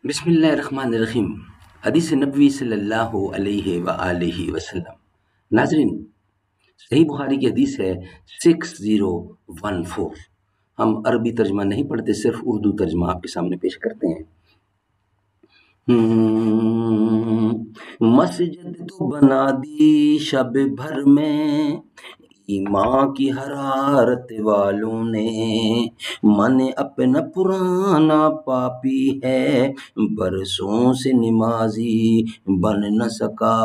بسم اللہ الرحمن الرحیم۔ حدیث نبوی صلی اللہ علیہ وآلہ وسلم۔ ناظرین، صحیح بخاری کی حدیث ہے 6014۔ ہم عربی ترجمہ نہیں پڑھتے، صرف اردو ترجمہ آپ کے سامنے پیش کرتے ہیں۔ مسجد تو بنا دی شب بھر میں ایمان کی حرارت والوں نے، من اپنا پرانا پاپی ہے برسوں سے نمازی بن نہ سکا،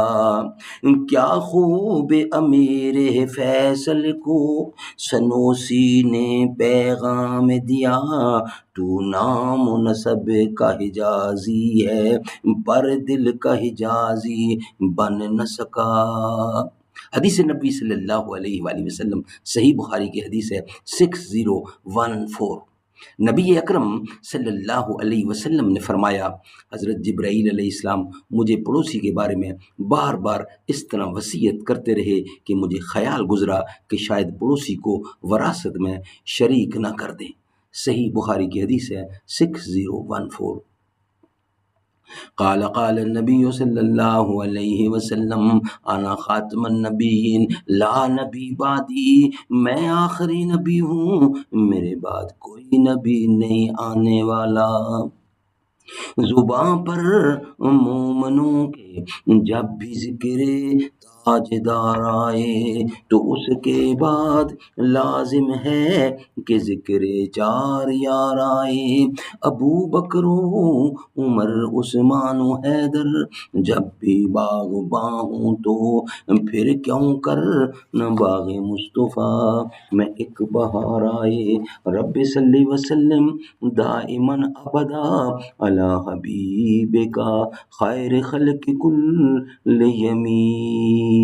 کیا خوب امیر فیصل کو سنوسی نے پیغام دیا، تو نام و نسب کا حجازی ہے پر دل کا حجازی بن نہ سکا۔ حدیث نبی صلی اللہ علیہ وآلہ وسلم، صحیح بخاری کی حدیث ہے 6014۔ نبی اکرم صلی اللہ علیہ وسلم نے فرمایا، حضرت جبرائیل علیہ السلام مجھے پڑوسی کے بارے میں بار بار اس طرح وصیت کرتے رہے کہ مجھے خیال گزرا کہ شاید پڑوسی کو وراثت میں شریک نہ کر دیں۔ صحیح بخاری کی حدیث ہے 6014۔ قال النبی صلی اللہ علیہ وسلم، انا خاتم النبیین لا نبی بعدی، میں آخری نبی ہوں، میرے بعد کوئی نبی نہیں آنے والا۔ زباں پر مومنوں کے جب بھی ذکر تاجدار آئے تو اس کے بعد لازم ہے کہ ذکر چار یار آئے، ابو بکر و عمر عثمان و حیدر، جب بھی باغ باں ہوں تو پھر کیوں کر نہ باغ مصطفیٰ میں ایک بہار آئے، رب صلی وسلم دائماً ابدا علی حبیبک خیر خلق کل یمین۔